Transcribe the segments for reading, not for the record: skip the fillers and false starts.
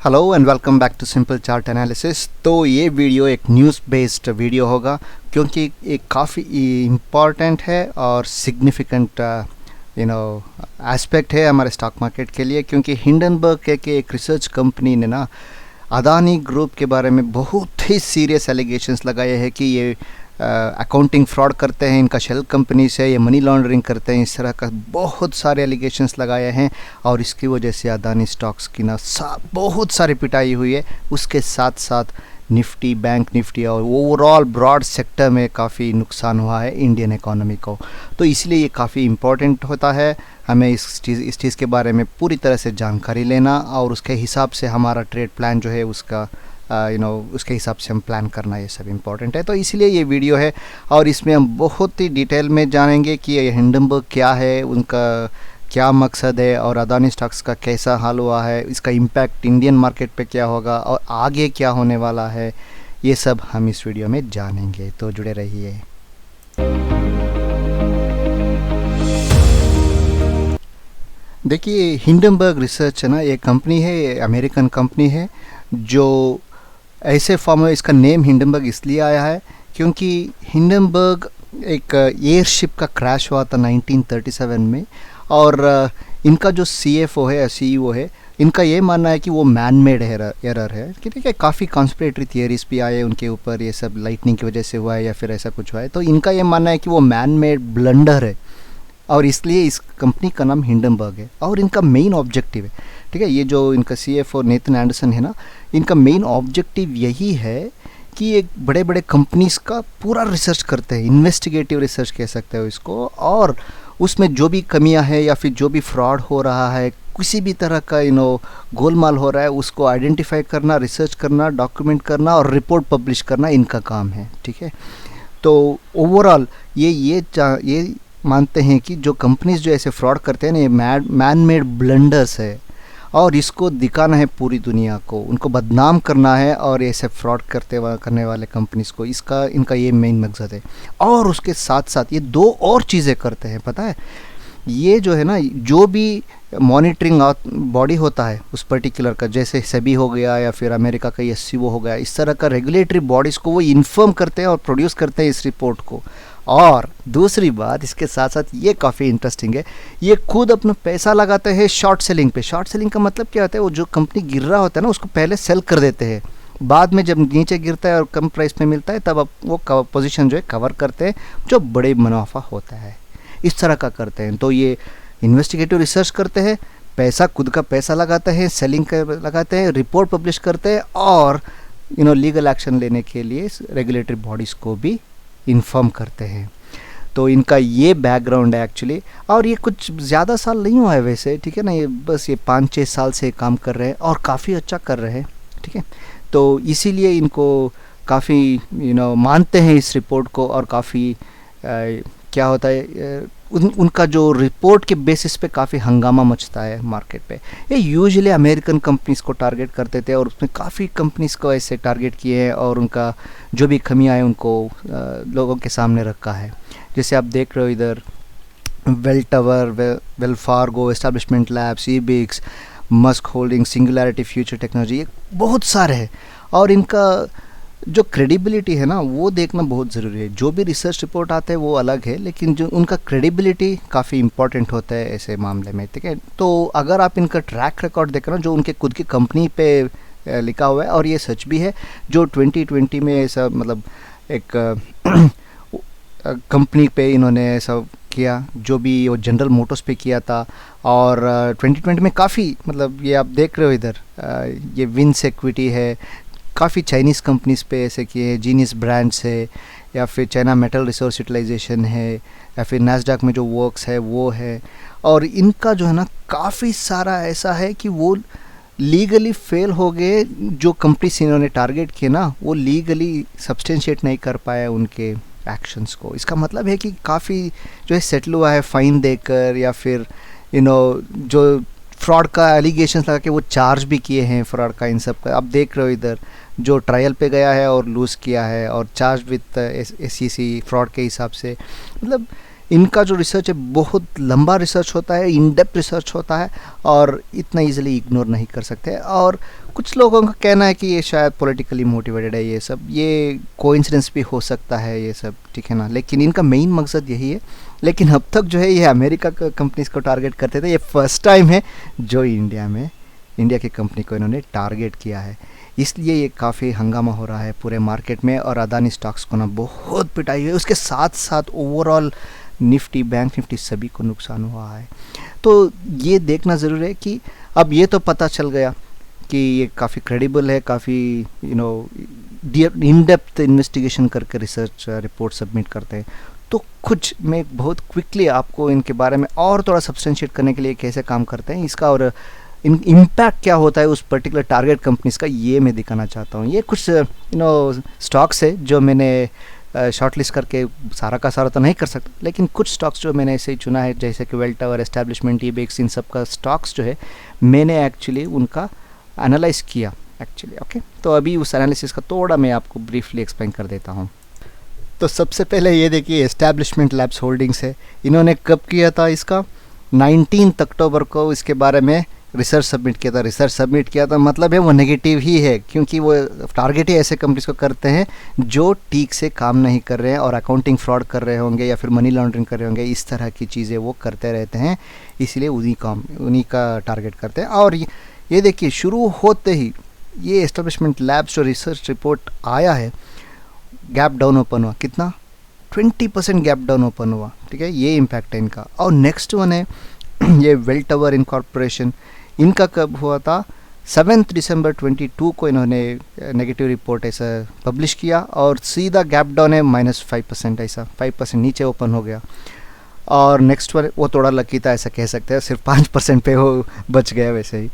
Hello and welcome back to simple chart analysis. तो ये video एक न्यूज़ बेस्ड वीडियो होगा क्योंकि ये काफ़ी इम्पॉर्टेंट है और सिग्निफिकेंट एस्पेक्ट है हमारे स्टॉक मार्केट के लिए, क्योंकि हिंडनबर्ग के एक रिसर्च कंपनी ने ना अदानी ग्रुप के बारे में बहुत ही सीरियस एलिगेशंस लगाए हैं कि ये अकाउंटिंग फ्रॉड करते हैं, इनका शेल कंपनी से ये मनी लॉन्ड्रिंग करते हैं। इस तरह का बहुत सारे एलिगेशंस लगाए हैं और इसकी वजह से अदानी स्टॉक्स की ना बहुत सारी पिटाई हुई है। उसके साथ साथ निफ्टी, बैंक निफ्टी और ओवरऑल ब्रॉड सेक्टर में काफ़ी नुकसान हुआ है इंडियन इकोनॉमी को। तो इसलिए ये काफ़ी इम्पोर्टेंट होता है हमें इस चीज़ के बारे में पूरी तरह से जानकारी लेना और उसके हिसाब से हमारा ट्रेड प्लान जो है उसका उसके हिसाब से हम प्लान करना, ये सब इम्पोर्टेंट है। तो इसलिए ये वीडियो है और इसमें हम बहुत ही डिटेल में जानेंगे कि ये हिंडनबर्ग क्या है, उनका क्या मकसद है और अदानी स्टॉक्स का कैसा हाल हुआ है, इसका इम्पैक्ट इंडियन मार्केट पे क्या होगा और आगे क्या होने वाला है, ये सब हम इस वीडियो में जानेंगे। तो जुड़े रहिए। देखिए, हिंडनबर्ग रिसर्च है ना, ये कंपनी है, अमेरिकन कंपनी है जो ऐसे फॉर्म में इसका नेम हिंडनबर्ग इसलिए आया है क्योंकि हिंडनबर्ग एक एयरशिप का क्रैश हुआ था 1937 में और इनका जो CFO है, CEO है, इनका ये मानना है कि वो मैन मेड एरर है कि ठीक है। काफ़ी कॉन्स्पिरेटरी थियरीज भी आए उनके ऊपर, ये सब लाइटनिंग की वजह से हुआ है या फिर ऐसा कुछ हुआ है। तो इनका ये मानना है कि वो मैन मेड ब्लंडर है और इसलिए इस कंपनी का नाम हिंडनबर्ग है और इनका मेन ऑब्जेक्टिव है, ठीक है। ये जो इनका CFO नेथन एंडरसन है ना, इनका मेन ऑब्जेक्टिव यही है कि एक बड़े बड़े कंपनीज का पूरा रिसर्च करते हैं, इन्वेस्टिगेटिव रिसर्च कह सकते हो इसको, और उसमें जो भी कमियां हैं या फिर जो भी फ्रॉड हो रहा है, किसी भी तरह का गोलमाल हो रहा है, उसको आइडेंटिफाई करना, रिसर्च करना, डॉक्यूमेंट करना और रिपोर्ट पब्लिश करना इनका काम है, ठीक है। तो ओवरऑल ये मानते हैं कि जो कंपनीज जो ऐसे फ्रॉड करते हैं ना, ये मैन मेड ब्लंडर्स है और इसको दिखाना है पूरी दुनिया को, उनको बदनाम करना है और ऐसे फ्रॉड करने वाले कंपनीज को, इनका ये मेन मकसद है। और उसके साथ साथ ये दो और चीज़ें करते हैं, पता है। ये जो है ना, जो भी मॉनिटरिंग बॉडी होता है उस पर्टिकुलर का, जैसे सेबी हो गया या फिर अमेरिका का SCO हो गया, इस तरह का रेगुलेटरी बॉडीज़ को वो इन्फॉर्म करते हैं और प्रोड्यूस करते हैं इस रिपोर्ट को। और दूसरी बात, इसके साथ साथ ये काफ़ी इंटरेस्टिंग है, ये खुद अपना पैसा लगाते हैं शॉर्ट सेलिंग पे। शॉर्ट सेलिंग का मतलब क्या होता है, वो जो कंपनी गिर रहा होता है ना उसको पहले सेल कर देते हैं, बाद में जब नीचे गिरता है और कम प्राइस में मिलता है तब अब वो पोजीशन जो है कवर करते हैं, जो बड़े मुनाफा होता है, इस तरह का करते हैं। तो ये इन्वेस्टिगेटिव रिसर्च करते हैं, पैसा खुद का पैसा लगाते हैं, सेलिंग लगाते हैं, रिपोर्ट पब्लिश करते हैं और लीगल एक्शन लेने के लिए रेगुलेटरी बॉडीज़ को भी इन्फॉर्म करते हैं। तो इनका ये बैकग्राउंड है एक्चुअली, और ये कुछ ज़्यादा साल नहीं हुआ है वैसे, ठीक है ना, ये बस 5-6 साल से काम कर रहे हैं और काफ़ी अच्छा कर रहे हैं, ठीक है। तो इसीलिए इनको काफ़ी मानते हैं इस रिपोर्ट को और काफ़ी क्या होता है, उनका जो रिपोर्ट के बेसिस पे काफ़ी हंगामा मचता है मार्केट पे। ये यूजुअली अमेरिकन कंपनीज़ को टारगेट करते थे और उसमें काफ़ी कंपनीज़ को ऐसे टारगेट किए हैं और उनका जो भी कमियां हैं उनको लोगों के सामने रखा है। जैसे आप देख रहे हो इधर Welltower, Wells Fargo, Establishment Labs, Ebix, Musk Holding, Singularity Future Technology, ये बहुत सारे हैं और इनका जो क्रेडिबिलिटी है ना वो देखना बहुत ज़रूरी है। जो भी रिसर्च रिपोर्ट आते हैं वो अलग है, लेकिन जो उनका क्रेडिबिलिटी काफ़ी इंपॉर्टेंट होता है ऐसे मामले में, ठीक है। तो अगर आप इनका ट्रैक रिकॉर्ड देखें ना, जो उनके खुद की कंपनी पे लिखा हुआ है, और ये सच भी है, जो 2020 में ऐसा मतलब एक कंपनी पे इन्होंने ऐसा किया जो भी वो जनरल मोटर्स पे किया था, और 2020 में काफ़ी मतलब ये आप देख रहे हो इधर ये विंस इक्विटी है, काफ़ी चाइनीज़ कंपनीज़ पे ऐसे किए हैं, जीनियस ब्रांड्स है या फिर चाइना मेटल रिसोर्स यूटिलाइजेशन है या फिर नैस्डैक में जो वर्क्स है वो है। और इनका जो है ना काफ़ी सारा ऐसा है कि वो लीगली फेल हो गए, जो कंपनीज इन्होंने टारगेट किए ना वो लीगली सब्सटेंशिएट नहीं कर पाए उनके एक्शंस को। इसका मतलब है कि काफ़ी जो है सेटल हुआ है फाइन देकर या फिर जो फ्रॉड का एलिगेशंस लगा के वो चार्ज भी किए हैं फ्रॉड का, इन सब का। आप देख रहे हो इधर जो ट्रायल पे गया है और लूज़ किया है और चार्ज विथ SEC फ्रॉड के हिसाब से। मतलब इनका जो रिसर्च है बहुत लंबा रिसर्च होता है, इन डेप्थ रिसर्च होता है और इतना इजीली इग्नोर नहीं कर सकते। और कुछ लोगों का कहना है कि ये शायद पॉलिटिकली मोटिवेटेड है, ये कोइंसिडेंस भी हो सकता है ये सब, ठीक है ना, लेकिन इनका मेन मकसद यही है। लेकिन अब तक जो है ये अमेरिका कंपनीज को टारगेट करते थे, ये फर्स्ट टाइम है जो इंडिया की कंपनी को इन्होंने टारगेट किया है, इसलिए ये काफ़ी हंगामा हो रहा है पूरे मार्केट में और अदानी स्टॉक्स को ना बहुत पिटाई हुई है। उसके साथ साथ ओवरऑल निफ्टी, बैंक निफ्टी सभी को नुकसान हुआ है। तो ये देखना ज़रूरी है कि अब ये तो पता चल गया कि ये काफ़ी क्रेडिबल है, काफ़ी इन डेप्थ इन्वेस्टिगेशन करके रिसर्च रिपोर्ट सबमिट करते हैं। तो कुछ मैं बहुत क्विकली आपको इनके बारे में और थोड़ा सब्सटेंशिएट करने के लिए कैसे काम करते हैं इसका और इम्पैक्ट क्या होता है उस पर्टिकुलर टारगेट कंपनीज का, ये मैं दिखाना चाहता हूँ। ये कुछ स्टॉक्स है जो मैंने शॉर्टलिस्ट करके सारा का सारा तो नहीं कर सकता, लेकिन कुछ स्टॉक्स जो मैंने ऐसे ही चुना है, जैसे कि वेल टावर, एस्टैब्लिशमेंट, ईबेक्स, इन सब का स्टॉक्स जो है मैंने एक्चुअली उनका एनालाइज किया एक्चुअली। ओके, तो अभी उस एनालिसिस का थोड़ा मैं आपको ब्रीफली एक्सप्लेन कर देता हूँ। तो सबसे पहले ये देखिए एस्टैब्लिशमेंट लैब्स होल्डिंग्स है, इन्होंने कब किया था इसका 19 अक्टूबर को इसके बारे में रिसर्च सबमिट किया था। मतलब है वो नेगेटिव ही है, क्योंकि वो टारगेट ही ऐसे कंपनीज को करते हैं जो ठीक से काम नहीं कर रहे हैं और अकाउंटिंग फ्रॉड कर रहे होंगे या फिर मनी लॉन्ड्रिंग कर रहे होंगे, इस तरह की चीज़ें वो करते रहते हैं, इसलिए उन्हीं का टारगेट करते हैं। और ये देखिए शुरू होते ही ये एस्टेब्लिशमेंट लैब्स जो रिसर्च रिपोर्ट आया है, गैप डाउन ओपन हुआ, कितना 20% गैप डाउन ओपन हुआ, ठीक है, ये इम्पैक्ट है इनका। और नेक्स्ट वन है ये वेल टावर इनकॉर्पोरेशन, इनका कब हुआ था 7 दिसंबर 22 को इन्होंने नेगेटिव रिपोर्ट ऐसा पब्लिश किया और सीधा गैप डाउन है -5%, ऐसा 5% नीचे ओपन हो गया। और नेक्स्ट वन वो थोड़ा लकी था ऐसा कह सकते हैं, सिर्फ 5% पे वो बच गया वैसे ही।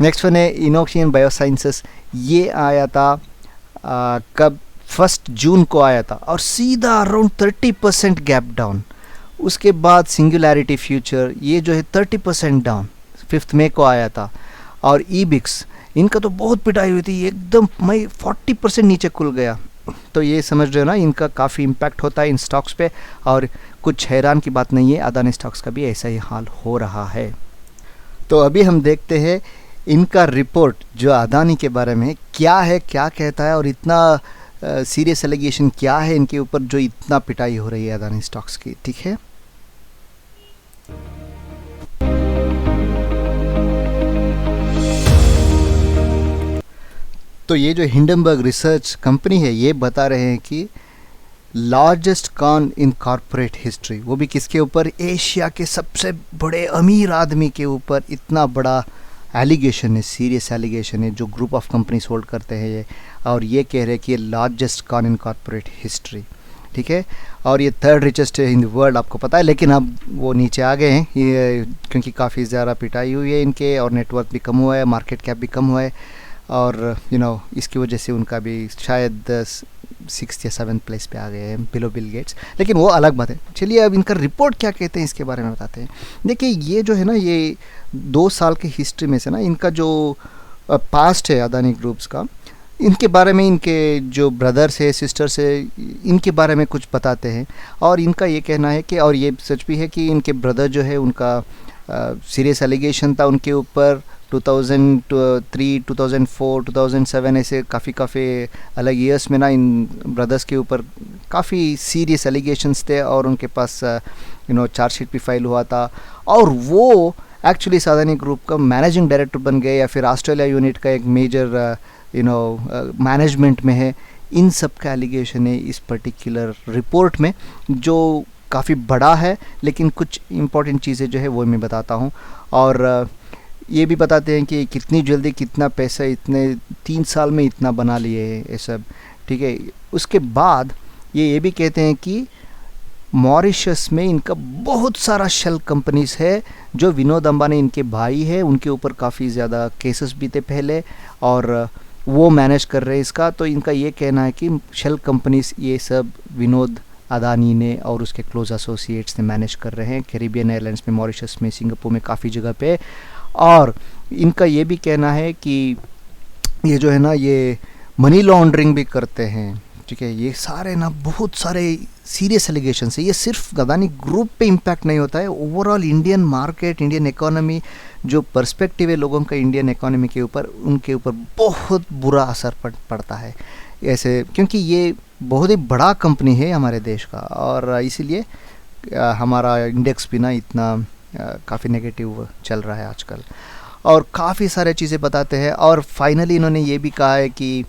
नेक्स्ट वन है इनोक्सियन बायोसाइंसेस, ये आया था कब 1 जून को आया था और सीधा अराउंड 30% गैप डाउन। उसके बाद सिंगुलैरिटी फ्यूचर, ये जो है 30% डाउन 5 मई को आया था। और ईबिक्स, इनका तो बहुत पिटाई हुई थी, एकदम 40% नीचे खुल गया। तो ये समझ रहे हो ना, इनका काफ़ी इम्पैक्ट होता है इन स्टॉक्स पे, और कुछ हैरान की बात नहीं है, अदानी स्टॉक्स का भी ऐसा ही हाल हो रहा है। तो अभी हम देखते हैं इनका रिपोर्ट जो अदानी के बारे में क्या है, क्या कहता है, और इतना सीरियस एलिगेशन क्या है इनके ऊपर जो इतना पिटाई हो रही है अदानी स्टॉक्स की, ठीक है। तो ये जो हिंडनबर्ग रिसर्च कंपनी है ये बता रहे हैं कि largest con in corporate history, वो भी किसके ऊपर, एशिया के सबसे बड़े अमीर आदमी के ऊपर इतना बड़ा एलिगेशन है, सीरियस एलिगेशन है जो ग्रुप ऑफ कंपनीज होल्ड करते हैं ये, और ये कह रहे हैं कि ये largest con in corporate history, ठीक है। और ये 3rd रिचेस्ट है इन द वर्ल्ड, आपको पता है, लेकिन अब वो नीचे आ गए हैं ये, क्योंकि काफ़ी ज़्यादा पिटाई हुई है इनके और नेटवर्क भी कम हुआ है, मार्केट कैप भी कम हुआ है, और इसकी वजह से उनका भी शायद 6th या 7th प्लेस पे आ गए हैं बिलो बिल गेट्स, लेकिन वो अलग बात है। चलिए अब इनका रिपोर्ट क्या कहते हैं इसके बारे में बताते हैं। देखिए ये जो है ना, ये 2 साल की हिस्ट्री में से ना इनका जो पास्ट है अदानी ग्रुप्स का, इनके बारे में, इनके जो ब्रदर्स है, सिस्टर्स है, इनके बारे में कुछ बताते हैं। और इनका ये कहना है कि, और ये सच भी है कि इनके ब्रदर जो है उनका सीरियस एलिगेशन था उनके ऊपर 2003, 2004, 2007 ऐसे काफ़ी अलग ईयर्स में ना इन ब्रदर्स के ऊपर काफ़ी सीरियस एलिगेशंस थे, और उनके पास चार्जशीट भी फाइल हुआ था, और वो एक्चुअली अदानी ग्रुप का मैनेजिंग डायरेक्टर बन गए या फिर ऑस्ट्रेलिया यूनिट का एक मेजर मैनेजमेंट में है। इन सब का एलिगेशन है इस पर्टिकुलर रिपोर्ट में, जो काफ़ी बड़ा है, लेकिन कुछ इम्पॉर्टेंट चीज़ें जो है वो मैं बताता हूँ। और ये भी बताते हैं कि कितनी जल्दी कितना पैसा इतने 3 साल में इतना बना लिए है ये सब, ठीक है। उसके बाद ये भी कहते हैं कि मॉरिशस में इनका बहुत सारा शेल कंपनीज है, जो विनोद अंबानी इनके भाई है, उनके ऊपर काफ़ी ज़्यादा केसेस भी थे पहले, और वो मैनेज कर रहे हैं इसका। तो इनका ये कहना है कि शेल कंपनीज ये सब विनोद अदानी ने और उसके क्लोज एसोसिएट्स ने मैनेज कर रहे हैं, कैरिबियन एयरलाइंस में, मॉरिशस में, सिंगापुर में, काफ़ी जगह पे। और इनका ये भी कहना है कि ये जो है ना, ये मनी लॉन्ड्रिंग भी करते हैं, ठीक है, ये सारे ना बहुत सारे सीरियस एलिगेशंस है। ये सिर्फ अदानी ग्रुप पे इम्पैक्ट नहीं होता है, overall Indian market, Indian economy, जो पर्सपेक्टिव है लोगों का इंडियन इकोनॉमी के ऊपर, उनके ऊपर बहुत बुरा असर पड़ता है ऐसे, क्योंकि ये बहुत ही बड़ा कंपनी है हमारे देश का, और इसीलिए हमारा इंडेक्स भी ना इतना काफ़ी नेगेटिव चल रहा है आजकल। और काफ़ी सारे चीज़ें बताते हैं, और फाइनली इन्होंने ये भी कहा है कि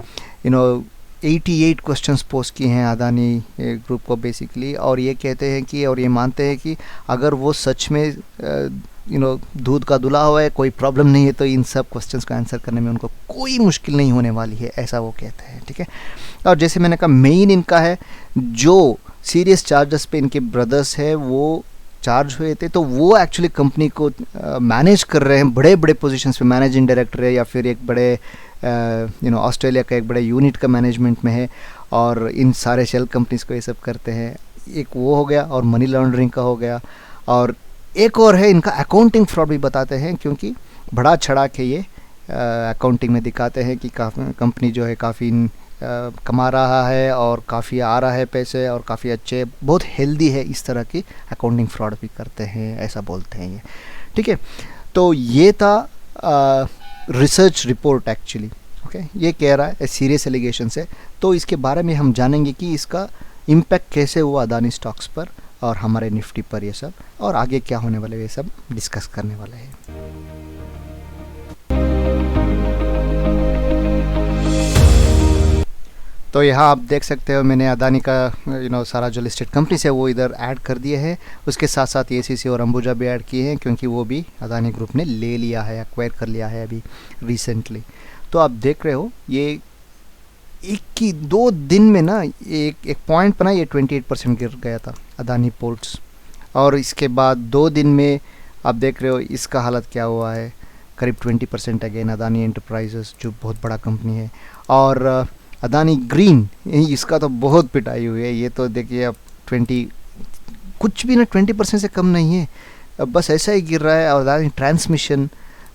88 क्वेश्चंस पोस्ट किए हैं अदानी ग्रुप को बेसिकली, और ये कहते हैं कि, और ये मानते हैं कि अगर वो सच में दूध का धुला हुआ है, कोई प्रॉब्लम नहीं है, तो इन सब क्वेश्चंस का आंसर करने में उनको कोई मुश्किल नहीं होने वाली है, ऐसा वो कहते हैं। ठीक है, और जैसे मैंने कहा मेन इनका है, जो सीरियस चार्जेस पे इनके ब्रदर्स है वो चार्ज हुए थे, तो वो एक्चुअली कंपनी को मैनेज कर रहे हैं, बड़े बड़े पोजीशंस पे मैनेजिंग डायरेक्टर है, या फिर एक बड़े ऑस्ट्रेलिया का एक बड़े यूनिट का मैनेजमेंट में है, और इन सारे शेल कंपनीज को ये सब करते हैं। एक वो हो गया, और मनी लॉन्ड्रिंग का हो गया, और एक और है इनका अकाउंटिंग फ्रॉड भी बताते हैं, क्योंकि बड़ा छड़ा के ये अकाउंटिंग में दिखाते हैं कि कंपनी जो है काफ़ी कमा रहा है, और काफ़ी आ रहा है पैसे, और काफ़ी अच्छे, बहुत हेल्दी है, इस तरह की अकाउंटिंग फ्रॉड भी करते हैं, ऐसा बोलते हैं ये। ठीक है, तो ये था रिसर्च रिपोर्ट एक्चुअली। ओके, ये कह रहा है सीरियस एलिगेशन से, तो इसके बारे में हम जानेंगे कि इसका इम्पैक्ट कैसे हुआ अदानी स्टॉक्स पर और हमारे निफ्टी पर, ये सब, और आगे क्या होने वाले, ये सब डिस्कस करने वाले हैं। तो यहाँ आप देख सकते हो मैंने अदानी का सारा जो लिस्टेड कंपनीज है वो इधर ऐड कर दिए हैं, उसके साथ साथ एसीसी और अंबुजा भी ऐड किए हैं, क्योंकि वो भी अदानी ग्रुप ने ले लिया है, एक्वायर कर लिया है अभी रिसेंटली। तो आप देख रहे हो ये 2 दिन में ना एक पॉइंट पर ना ये 28% गिर गया था अदानी पोर्ट्स, और इसके बाद 2 दिन में आप देख रहे हो इसका हालत क्या हुआ है, करीब 20% अगेन अदानी एंटरप्राइजेस, जो बहुत बड़ा कंपनी है। और अदानी ग्रीन, इसका तो बहुत पिटाई हुई है, ये तो देखिए अब 20 कुछ भी ना 20% से कम नहीं है, अब बस ऐसा ही गिर रहा है। और अदानी ट्रांसमिशन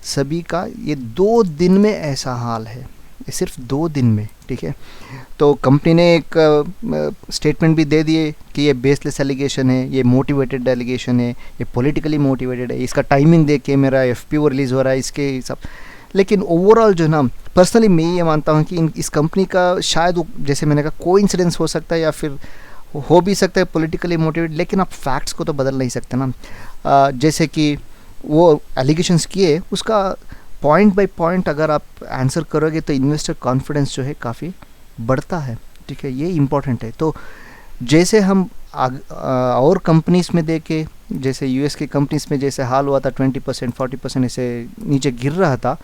सभी का ये 2 दिन में ऐसा हाल है, ये सिर्फ 2 दिन में। ठीक है, तो कंपनी ने एक स्टेटमेंट भी दे दिए कि ये बेसलेस एलिगेशन है, ये मोटिवेटेड एलिगेशन है, ये पॉलिटिकली मोटिवेटेड है, इसका टाइमिंग देख के मेरा एफपीओ रिलीज़ हो रहा है इसके हिसाब। लेकिन ओवरऑल जो ना पर्सनली मैं ये मानता हूँ कि इस कंपनी का शायद जैसे मैंने कहा कोइंसिडेंस हो सकता है, या फिर हो भी सकता है पॉलिटिकली मोटिवेटेड, लेकिन आप फैक्ट्स को तो बदल नहीं सकते ना। जैसे कि वो एलिगेशंस किए, उसका पॉइंट बाय पॉइंट अगर आप आंसर करोगे तो इन्वेस्टर कॉन्फिडेंस जो है काफ़ी बढ़ता है। ठीक है, ये इम्पॉर्टेंट है। तो जैसे हम और कंपनीज़ में देखे, जैसे यूएस की कंपनीज़ में जैसे हाल हुआ था 20% 40% ऐसे नीचे गिर रहा था,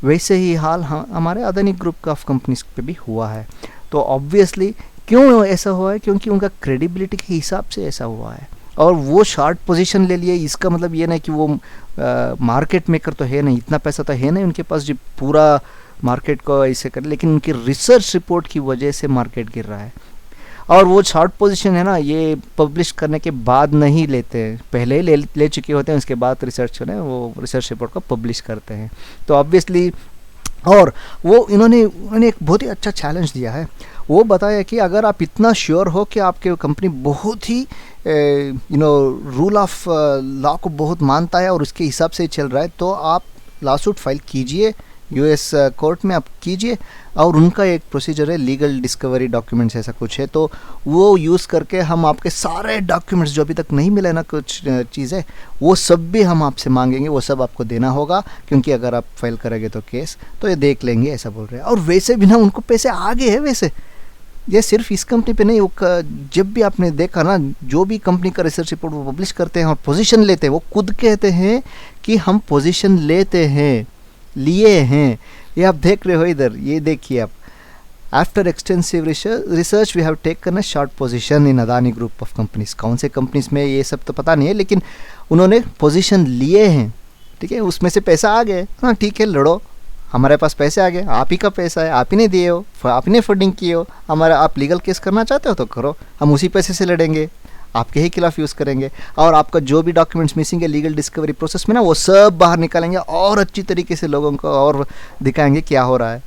वैसे ही हाल हमारे अदानी ग्रुप ऑफ कंपनीज पे भी हुआ है। तो ऑब्वियसली क्यों ऐसा हुआ है, क्योंकि उनका क्रेडिबिलिटी के हिसाब से ऐसा हुआ है, और वो शॉर्ट पोजीशन ले लिए। इसका मतलब ये नहीं कि वो मार्केट मेकर तो है नहीं, इतना पैसा तो है नहीं उनके पास जो पूरा मार्केट को ऐसे करे, लेकिन उनकी रिसर्च रिपोर्ट की वजह से मार्केट गिर रहा है। और वो शॉर्ट पोजीशन है ना, ये पब्लिश करने के बाद नहीं लेते हैं, पहले ही ले चुके होते हैं, उसके बाद रिसर्च है वो रिसर्च रिपोर्ट को पब्लिश करते हैं। तो ऑब्वियसली, और वो इन्होंने एक बहुत ही अच्छा चैलेंज दिया है। वो बताया कि अगर आप इतना श्योर हो कि आपके कंपनी बहुत ही रूल ऑफ लॉ को बहुत मानता है और उसके हिसाब से चल रहा है, तो आप लॉसूट फाइल कीजिए यूएस कोर्ट में, आप कीजिए। और उनका एक प्रोसीजर है, लीगल डिस्कवरी डॉक्यूमेंट्स ऐसा कुछ है, तो वो यूज़ करके हम आपके सारे डॉक्यूमेंट्स जो अभी तक नहीं मिले ना, कुछ चीज़ें, वो सब भी हम आपसे मांगेंगे, वो सब आपको देना होगा, क्योंकि अगर आप फाइल करेंगे तो केस, तो ये देख लेंगे, ऐसा बोल रहे हैं। और वैसे भी ना उनको पैसे आ गए हैं वैसे, ये सिर्फ इस कंपनी पे नहीं, वो जब भी आपने देखा ना, जो भी कंपनी का रिसर्च रिपोर्ट वो पब्लिश करते हैं और पोजीशन लेते हैं, वो खुद कहते हैं कि हम पोजीशन लेते हैं, लिए हैं। ये आप देख रहे हो इधर, ये देखिए आप, after extensive research we have taken a short position in Adani group of companies. कौन से कंपनीज में ये सब तो पता नहीं है, लेकिन उन्होंने पोजीशन लिए हैं। ठीक है, उसमें से पैसा आ गया, हाँ ठीक है, लड़ो, हमारे पास पैसे आ गए, आप ही का पैसा है, आप ही ने दिए हो, आप ही ने फंडिंग की हो, हमारा आप लीगल केस करना चाहते हो तो करो, हम उसी पैसे से लड़ेंगे, आपके ही खिलाफ यूज़ करेंगे, और आपका जो भी डॉक्यूमेंट्स मिसिंग है लीगल डिस्कवरी प्रोसेस में ना, वो सब बाहर निकालेंगे और अच्छी तरीके से लोगों को और दिखाएंगे क्या हो रहा है।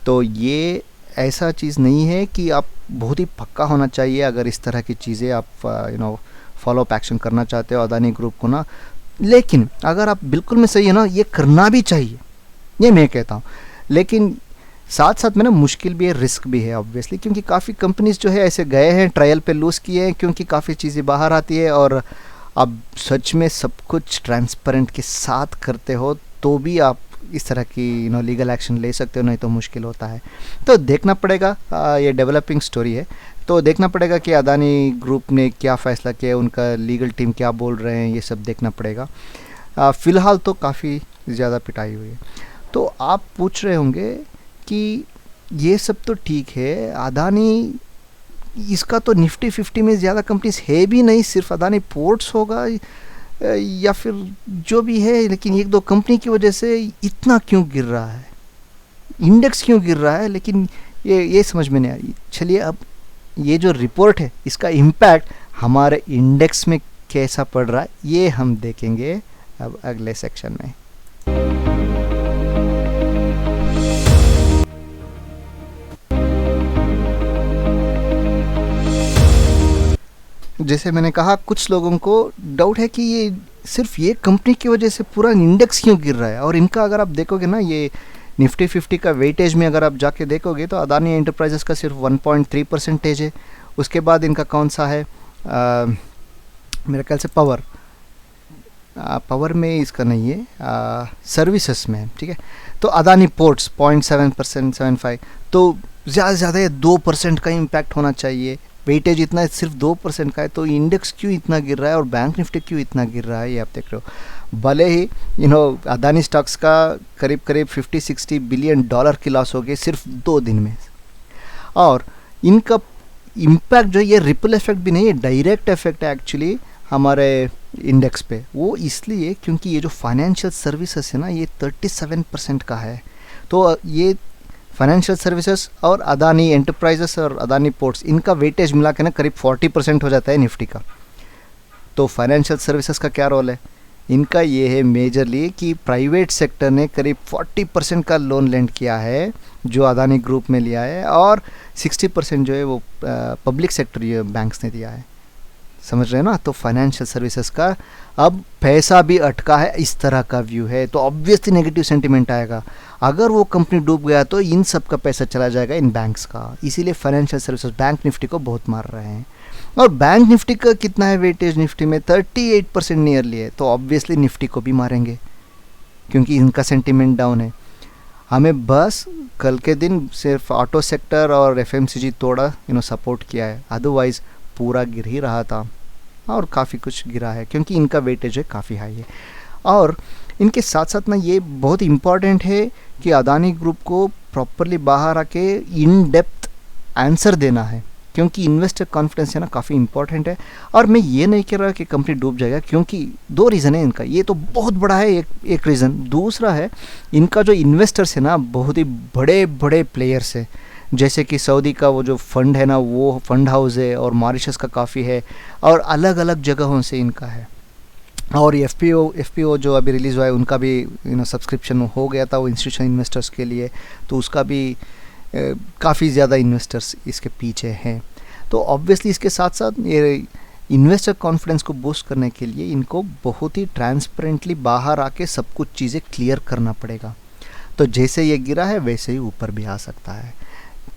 तो ये ऐसा चीज़ नहीं है कि आप बहुत ही पक्का होना चाहिए अगर इस तरह की चीज़ें आप फॉलो अप एक्शन करना चाहते हो अदानी ग्रुप को ना। लेकिन अगर आप बिल्कुल में सही है ना, ये करना भी चाहिए, ये मैं कहता हूँ। लेकिन साथ साथ में ना मुश्किल भी है, रिस्क भी है ऑब्वियसली, क्योंकि काफ़ी कंपनीज जो है ऐसे गए हैं, ट्रायल पे लूज़ किए हैं, क्योंकि काफ़ी चीज़ें बाहर आती है। और अब सच में सब कुछ ट्रांसपेरेंट के साथ करते हो तो भी आप इस तरह की लीगल एक्शन ले सकते हो, नहीं तो मुश्किल होता है। तो देखना पड़ेगा, ये डेवलपिंग स्टोरी है, तो देखना पड़ेगा कि अदानी ग्रुप ने क्या फ़ैसला किया, उनका लीगल टीम क्या बोल रहे हैं, ये सब देखना पड़ेगा। फ़िलहाल तो काफ़ी ज़्यादा पिटाई हुई है। तो आप पूछ रहे होंगे कि ये सब तो ठीक है, अदानी, इसका तो निफ्टी 50 में ज़्यादा कंपनीज है भी नहीं, सिर्फ अदानी पोर्ट्स होगा या फिर जो भी है, लेकिन एक दो कंपनी की वजह से इतना क्यों गिर रहा है, इंडेक्स क्यों गिर रहा है, लेकिन ये समझ में नहीं आ रही। चलिए अब ये जो रिपोर्ट है इसका इम्पैक्ट हमारे इंडेक्स में कैसा पड़ रहा है ये हम देखेंगे अब अगले सेक्शन में। जैसे मैंने कहा, कुछ लोगों को डाउट है कि ये सिर्फ ये कंपनी की वजह से पूरा इंडेक्स क्यों गिर रहा है। और इनका अगर आप देखोगे ना, ये निफ्टी 50 का वेटेज में अगर आप जाके देखोगे तो अदानी एंटरप्राइजेस का सिर्फ 1.3% है। उसके बाद इनका कौन सा है, मेरे ख्याल से पावर में इसका नहीं है, सर्विसेज में, ठीक है। तो अदानी पोर्ट्स 0.7%, 75, तो ज़्यादा से ज़्यादा 2% का इम्पैक्ट होना चाहिए। वेटेज इतना सिर्फ 2% का है, तो इंडेक्स क्यों इतना गिर रहा है और बैंक निफ्टी क्यों इतना गिर रहा है, ये आप देख रहे हो। भले ही अदानी स्टॉक्स का करीब करीब 50-60 बिलियन डॉलर की लॉस हो गई सिर्फ 2 दिन में, और इनका इम्पैक्ट जो ये रिपल इफेक्ट भी नहीं है, डायरेक्ट इफेक्ट है एक्चुअली हमारे इंडेक्स पे। वो इसलिए क्योंकि ये जो फाइनेंशियल सर्विसेज है ना, ये 37% का है। तो ये फाइनेंशियल सर्विसेज और अदानी एंटरप्राइजेस और अदानी पोर्ट्स, इनका वेटेज मिला के ना करीब 40% हो जाता है निफ्टी का। तो फाइनेंशियल सर्विसेज का क्या रोल है, इनका ये है मेजरली कि प्राइवेट सेक्टर ने करीब 40% का लोन लेंड किया है जो अदानी ग्रुप में लिया है, और 60% जो है वो पब्लिक सेक्टर ये बैंक्स ने दिया है। समझ रहे हैं ना। तो फाइनेंशियल सर्विसेज का अब पैसा भी अटका है, इस तरह का व्यू है, तो ऑब्वियसली नेगेटिव सेंटिमेंट आएगा। अगर वो कंपनी डूब गया तो इन सब का पैसा चला जाएगा इन बैंक्स का, इसीलिए फाइनेंशियल सर्विसेज बैंक निफ्टी को बहुत मार रहे हैं। और बैंक निफ्टी का कितना है वेटेज निफ्टी में, 38% नियरली है, तो ऑब्वियसली निफ्टी को भी मारेंगे क्योंकि इनका सेंटिमेंट डाउन है। हमें बस कल के दिन सिर्फ ऑटो सेक्टर और एफएमसीजी थोड़ा सपोर्ट किया है, अदरवाइज पूरा गिर ही रहा था और काफ़ी कुछ गिरा है क्योंकि इनका वेटेज है काफ़ी हाई है। और इनके साथ साथ ना ये बहुत इम्पॉर्टेंट है कि अदानी ग्रुप को प्रॉपरली बाहर आके इन डेप्थ आंसर देना है, क्योंकि इन्वेस्टर कॉन्फिडेंस है ना काफ़ी इंपॉर्टेंट है। और मैं ये नहीं कह रहा कि कंपनी डूब जाएगा, क्योंकि 2 रीज़न है इनका, ये तो बहुत बड़ा है एक रीज़न। दूसरा है इनका जो इन्वेस्टर्स है ना बहुत ही बड़े बड़े प्लेयर्स है, जैसे कि सऊदी का वो जो फंड है ना वो फंड हाउस है, और मॉरिशस का काफ़ी है, और अलग अलग जगहों से इनका है। और एफपीओ जो अभी रिलीज़ हुआ है उनका भी सब्सक्रिप्शन हो गया था वो इंस्टीट्यूशनल इन्वेस्टर्स के लिए, तो उसका भी काफ़ी ज़्यादा इन्वेस्टर्स इसके पीछे हैं। तो ऑब्वियसली इसके साथ साथ ये इन्वेस्टर कॉन्फिडेंस को बूस्ट करने के लिए इनको बहुत ही ट्रांसपेरेंटली बाहर आके सब कुछ चीज़ें क्लियर करना पड़ेगा। तो जैसे ये गिरा है वैसे ही ऊपर भी आ सकता है,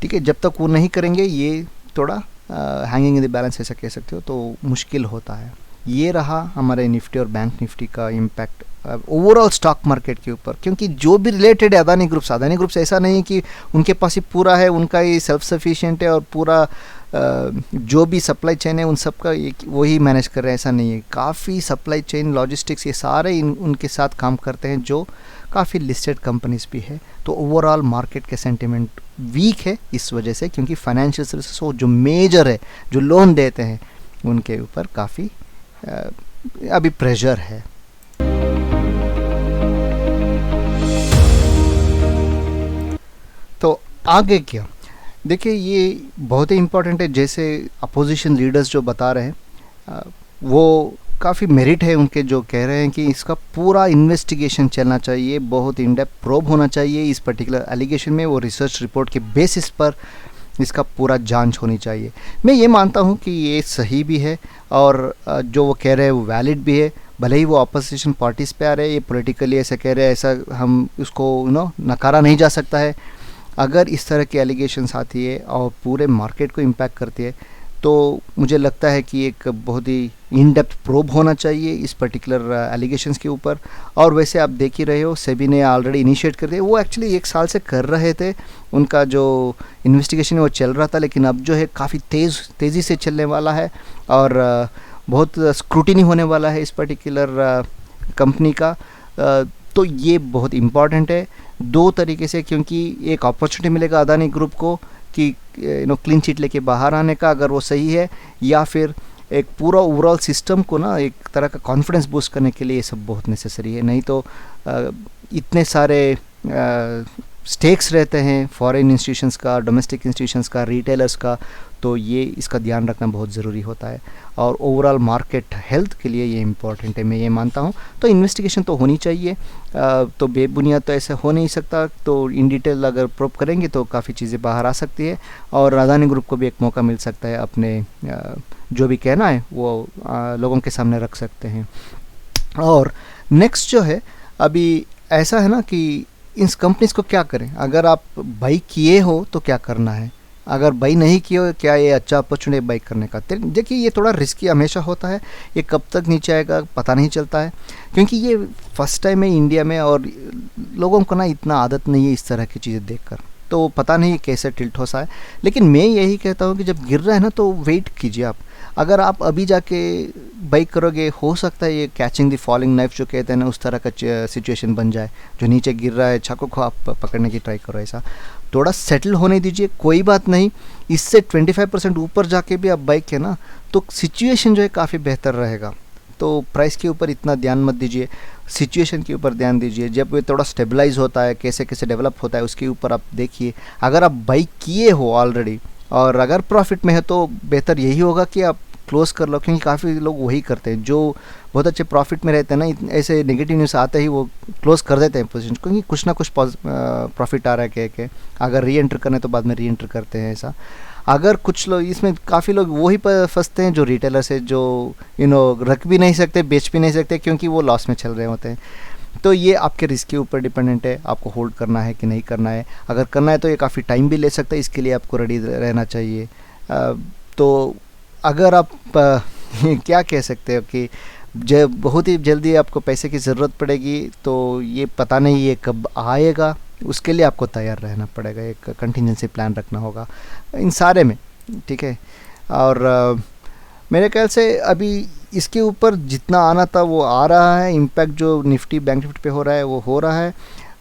ठीक है। जब तक वो नहीं करेंगे ये थोड़ा हैंगिंग इन द बैलेंस ऐसा कह सकते हो, तो मुश्किल होता है। ये रहा हमारे निफ्टी और बैंक निफ्टी का इम्पैक्ट ओवरऑल स्टॉक मार्केट के ऊपर, क्योंकि जो भी रिलेटेड है अदानी ग्रुप्स ऐसा नहीं है कि उनके पास ही पूरा है, उनका ही सेल्फ सफिशिएंट है और पूरा जो भी सप्लाई चेन है उन सब का वही मैनेज कर रहे हैं, ऐसा नहीं है। काफ़ी सप्लाई चेन, लॉजिस्टिक्स, ये सारे उनके साथ काम करते हैं, जो काफ़ी लिस्टेड कंपनीज भी है। तो ओवरऑल मार्केट के सेंटिमेंट वीक है इस वजह से, क्योंकि फाइनेंशियल सर्विसेज जो मेजर है, जो लोन देते हैं, उनके ऊपर काफ़ी अभी प्रेशर है। तो आगे क्या, देखिए ये बहुत ही इम्पोर्टेंट है। जैसे अपोजिशन लीडर्स जो बता रहे हैं वो काफ़ी मेरिट है उनके, जो कह रहे हैं कि इसका पूरा इन्वेस्टिगेशन चलना चाहिए, बहुत इन डेप्थ प्रोब होना चाहिए इस पर्टिकुलर एलिगेशन में। वो रिसर्च रिपोर्ट के बेसिस पर इसका पूरा जांच होनी चाहिए। मैं ये मानता हूँ कि ये सही भी है और जो वो कह रहे हैं वो वैलिड भी है। भले ही वो अपोजिशन पार्टीज़ पे आ रहे हैं, ये पॉलिटिकली ऐसा कह रहे हैं, ऐसा हम उसको नकारा नहीं जा सकता है। अगर इस तरह की एलिगेशंस आती है और पूरे मार्केट को इम्पैक्ट करती है तो मुझे लगता है कि एक बहुत ही इन डेप्थ प्रोब होना चाहिए इस पर्टिकुलर एलिगेशंस के ऊपर। और वैसे आप देख ही रहे हो, सेबी ने ऑलरेडी इनिशिएट कर दिया। वो एक्चुअली 1 साल से कर रहे थे, उनका जो इन्वेस्टिगेशन है वो चल रहा था, लेकिन अब जो है काफ़ी तेज़ी से चलने वाला है और बहुत स्क्रूटिनी होने वाला है इस पर्टिकुलर कंपनी का। तो ये बहुत इम्पॉर्टेंट है 2 तरीके से, क्योंकि एक अपॉर्चुनिटी मिलेगा अदानी ग्रुप को कि क्लीन चिट लेके बाहर आने का, अगर वो सही है, या फिर एक पूरा ओवरऑल सिस्टम को एक तरह का कॉन्फिडेंस बूस्ट करने के लिए ये सब बहुत नेसेसरी है। नहीं तो इतने सारे स्टेक्स रहते हैं फॉरेन इंस्टीट्यूशंस का, डोमेस्टिक इंस्टीट्यूशंस का, रिटेलर्स का, तो ये इसका ध्यान रखना बहुत ज़रूरी होता है और ओवरऑल मार्केट हेल्थ के लिए ये इम्पॉर्टेंट है, मैं ये मानता हूँ। तो इन्वेस्टिगेशन तो होनी चाहिए, तो बेबुनियाद तो ऐसा हो नहीं सकता। तो इन डिटेल अगर प्रोब करेंगे तो काफ़ी चीज़ें बाहर आ सकती है और अदानी ग्रुप को भी एक मौका मिल सकता है अपने जो भी कहना है वो लोगों के सामने रख सकते हैं। और नेक्स्ट जो है, अभी ऐसा है ना कि इस कंपनीज़ को क्या करें। अगर आप बाई किए हो तो क्या करना है, अगर बाई नहीं किए हो क्या ये अच्छा अपॉर्चुनिटी बाई करने का। देखिए ये थोड़ा रिस्की हमेशा होता है, ये कब तक नीचे आएगा पता नहीं चलता है, क्योंकि ये फर्स्ट टाइम है इंडिया में और लोगों को इतना आदत नहीं है इस तरह की चीज़ें देखकर, तो पता नहीं कैसे टिल्ट हो सा है। लेकिन मैं यही कहता हूँ कि जब गिर रहा है ना तो वेट कीजिए आप। अगर आप अभी जाके बाइक करोगे, हो सकता है ये कैचिंग द फॉलिंग नाइफ जो कहते हैं ना, उस तरह का सिचुएशन बन जाए। जो नीचे गिर रहा है छक्को को आप पकड़ने की ट्राई करो, ऐसा थोड़ा सेटल होने दीजिए, कोई बात नहीं। इससे 25% ऊपर जाके भी आप बाइक है ना तो सिचुएशन जो है काफ़ी बेहतर रहेगा। तो प्राइस के ऊपर इतना ध्यान मत दीजिए, सिचुएशन के ऊपर ध्यान दीजिए। जब ये थोड़ा स्टेबलाइज होता है, कैसे कैसे डेवलप होता है, उसके ऊपर आप देखिए। अगर आप बाइक किए हो ऑलरेडी और अगर प्रॉफिट में है तो बेहतर यही होगा कि आप क्लोज कर लो, क्योंकि काफ़ी लोग वही करते हैं जो बहुत अच्छे प्रॉफिट में रहते हैं ना, ऐसे नेगेटिव न्यूज़ आते ही वो क्लोज कर देते हैं पोजीशन, क्योंकि कुछ ना कुछ प्रॉफिट आ रहा है कह के अगर री एंटर करना है तो बाद में री एंटर करते हैं ऐसा। अगर कुछ लोग इसमें काफ़ी लोग वही पर फंसते हैं जो रिटेलर्स है, जो रख भी नहीं सकते, बेच भी नहीं सकते, क्योंकि वो लॉस में चल रहे होते हैं। तो ये आपके रिस्क के ऊपर डिपेंडेंट है, आपको होल्ड करना है कि नहीं करना है। अगर करना है तो ये काफ़ी टाइम भी ले सकता है, इसके लिए आपको रेडी रहना चाहिए। तो अगर आप क्या कह सकते हो कि जब बहुत ही जल्दी आपको पैसे की ज़रूरत पड़ेगी तो ये पता नहीं ये कब आएगा, उसके लिए आपको तैयार रहना पड़ेगा, एक कंटिजेंसी प्लान रखना होगा इन सारे में, ठीक है। और मेरे ख्याल से अभी इसके ऊपर जितना आना था वो आ रहा है। इम्पैक्ट जो निफ्टी बैंक निफ्टी पे हो रहा है वो हो रहा है,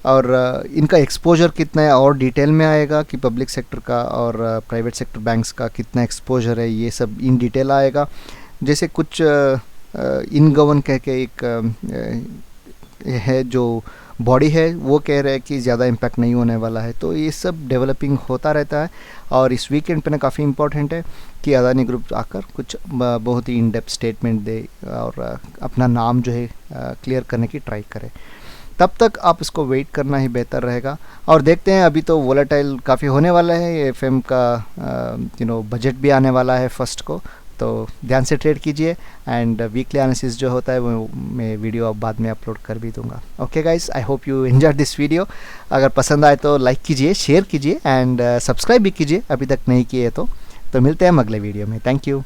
और इनका एक्सपोजर कितना है और डिटेल में आएगा कि पब्लिक सेक्टर का और प्राइवेट सेक्टर बैंक्स का कितना एक्सपोजर है, ये सब इन डिटेल आएगा। जैसे कुछ इन गवर्न कह के एक है जो बॉडी है, वो कह रहे हैं कि ज़्यादा इम्पैक्ट नहीं होने वाला है। तो ये सब डेवलपिंग होता रहता है और इस वीकेंड पे ना काफ़ी इम्पोर्टेंट है कि अदानी ग्रुप आकर कुछ बहुत ही इन डेप्थ स्टेटमेंट दे और अपना नाम जो है क्लियर करने की ट्राई करे। तब तक आप इसको वेट करना ही बेहतर रहेगा। और देखते हैं, अभी तो वोलेटाइल काफ़ी होने वाला है, एफएम का बजट भी आने वाला है फर्स्ट को, तो ध्यान से ट्रेड कीजिए। एंड वीकली एनालिसिस जो होता है वो मैं वीडियो अब बाद में अपलोड कर भी दूंगा। Okay guys, I hope you enjoyed this video. अगर पसंद आए तो लाइक कीजिए, शेयर कीजिए एंड सब्सक्राइब भी कीजिए अभी तक नहीं किए तो मिलते हैं हम अगले वीडियो में। Thank you.